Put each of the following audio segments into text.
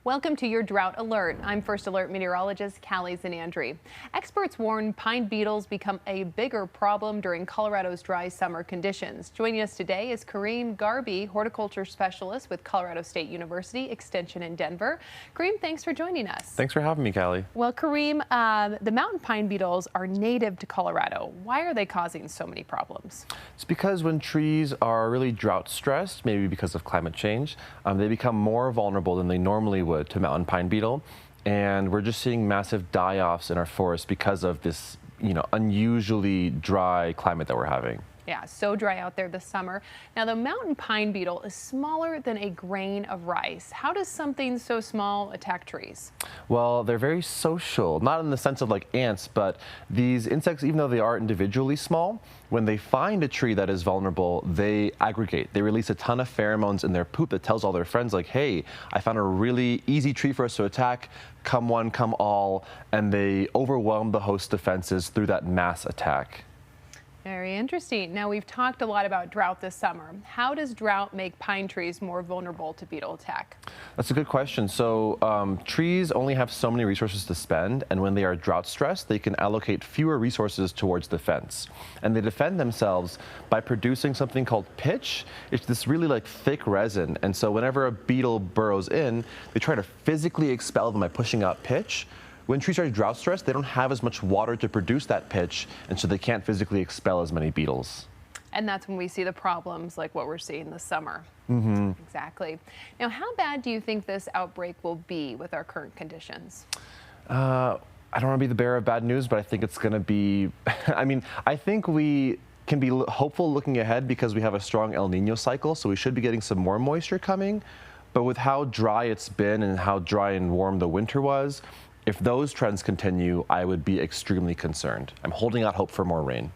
Welcome to your drought alert. I'm First Alert meteorologist Callie Zanandri. Experts warn pine beetles become a bigger problem during Colorado's dry summer conditions. Joining us today is Kareem Garby, horticulture specialist with Colorado State University Extension in Denver. Kareem, thanks for joining us. Thanks for having me, Callie. Well, Kareem, the mountain pine beetles are native to Colorado. Why are they causing so many problems? It's because when trees are really drought stressed, maybe because of climate change, they become more vulnerable than they normally would to mountain pine beetle, and we're just seeing massive die-offs in our forests because of this, unusually dry climate that we're having. Yeah, so dry out there this summer. Now, the mountain pine beetle is smaller than a grain of rice. How does something so small attack trees? Well, they're very social, not in the sense of like ants, but these insects, even though they are individually small, when they find a tree that is vulnerable, they aggregate. They release a ton of pheromones in their poop that tells all their friends, like, hey, I found a really easy tree for us to attack. Come one, come all. And they overwhelm the host defenses through that mass attack. Very interesting. Now, we've talked a lot about drought this summer. How does drought make pine trees more vulnerable to beetle attack? That's a good question. So trees only have so many resources to spend, and when they are drought stressed, they can allocate fewer resources towards defense. And they defend themselves by producing something called pitch. It's this really like thick resin. And so whenever a beetle burrows in, they try to physically expel them by pushing out pitch. When trees are drought stressed, they don't have as much water to produce that pitch, and so they can't physically expel as many beetles. And that's when we see the problems like what we're seeing this summer. Exactly. Now, how bad do you think this outbreak will be with our current conditions? I don't want to be the bearer of bad news, but I think it's going to be, I think we can be hopeful looking ahead because we have a strong El Nino cycle, so we should be getting some more moisture coming. But with how dry it's been and how dry and warm the winter was, if those trends continue, I would be extremely concerned. I'm holding out hope for more rain.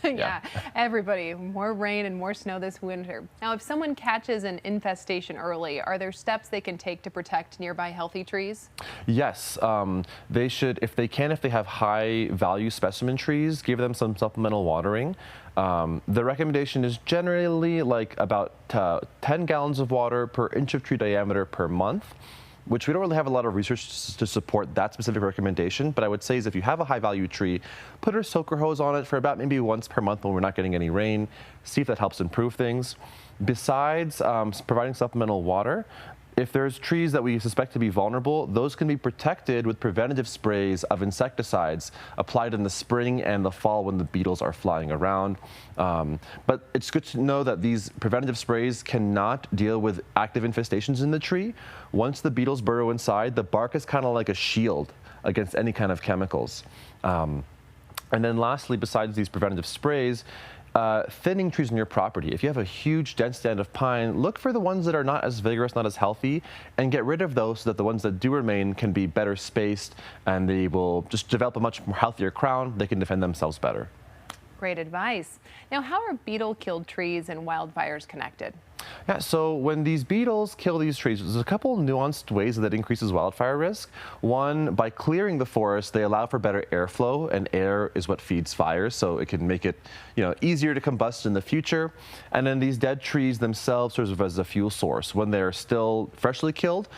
Yeah, everybody, more rain and more snow this winter. Now, if someone catches an infestation early, are there steps they can take to protect nearby healthy trees? Yes, they should, if they have high value specimen trees, give them some supplemental watering. The recommendation is generally like about 10 gallons of water per inch of tree diameter per month, which we don't really have a lot of research to support that specific recommendation. But I would say is if you have a high value tree, put a soaker hose on it for about maybe once per month when we're not getting any rain. See if that helps improve things. Besides providing supplemental water, if there's trees that we suspect to be vulnerable, those can be protected with preventative sprays of insecticides applied in the spring and the fall when the beetles are flying around. But it's good to know that these preventative sprays cannot deal with active infestations in the tree. Once the beetles burrow inside, the bark is kind of like a shield against any kind of chemicals. And then lastly, besides these preventative sprays, thinning trees on your property. If you have a huge dense stand of pine, look for the ones that are not as vigorous, not as healthy, and get rid of those so that the ones that do remain can be better spaced and they will just develop a much more healthier crown. They can defend themselves better. Great advice. Now, how are beetle-killed trees and wildfires connected? Yeah, so when these beetles kill these trees, there's a couple nuanced ways that increases wildfire risk. One, by clearing the forest, they allow for better airflow, and air is what feeds fires, so it can make it, easier to combust in the future. And then these dead trees themselves serve as a fuel source. When they're still freshly killed,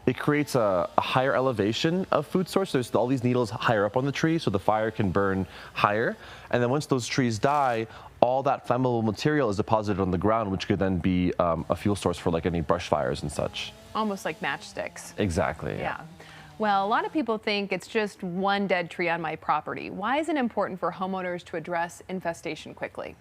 it creates a higher elevation of food source. There's all these needles higher up on the tree, so the fire can burn higher. And then once those trees die, all that flammable material is deposited on the ground, which could then be a fuel source for like any brush fires and such. Almost like matchsticks. Exactly. Yeah. Well, a lot of people think it's just one dead tree on my property. Why is it important for homeowners to address infestation quickly?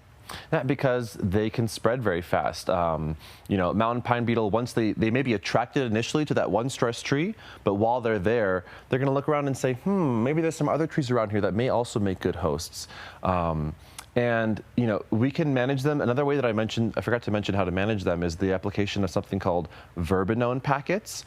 Yeah, because they can spread very fast. Mountain pine beetle, once they may be attracted initially to that one stressed tree, but while they're there, they're going to look around and say, maybe there's some other trees around here that may also make good hosts. And, we can manage them. Another way that I forgot to mention how to manage them is the application of something called verbenone packets.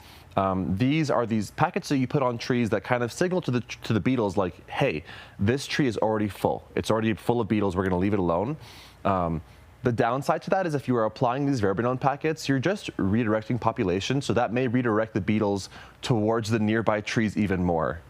These are these packets that you put on trees that kind of signal to the beetles like, hey, this tree is already full. It's already full of beetles. We're going to leave it alone. The downside to that is if you are applying these verbenone packets, you're just redirecting population. So that may redirect the beetles towards the nearby trees even more.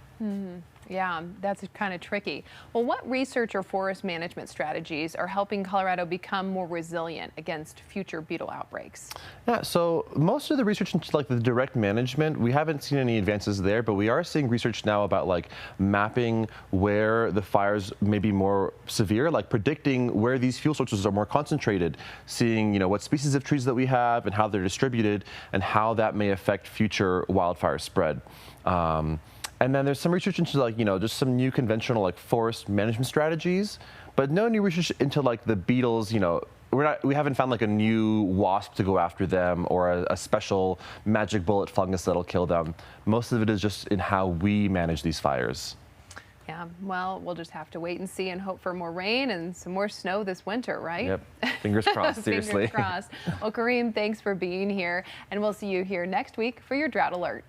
Yeah, that's kind of tricky. Well, what research or forest management strategies are helping Colorado become more resilient against future beetle outbreaks? Yeah, so most of the research into like the direct management, we haven't seen any advances there, but we are seeing research now about like mapping where the fires may be more severe, like predicting where these fuel sources are more concentrated, seeing, what species of trees that we have and how they're distributed and how that may affect future wildfire spread. And then there's some research into like, just some new conventional like forest management strategies, but no new research into like the beetles, we haven't found like a new wasp to go after them or a special magic bullet fungus that'll kill them. Most of it is just in how we manage these fires. Yeah, well, we'll just have to wait and see and hope for more rain and some more snow this winter, right? Yep. Fingers crossed, seriously. Fingers crossed. Well, Kareem, thanks for being here, and we'll see you here next week for your drought alert.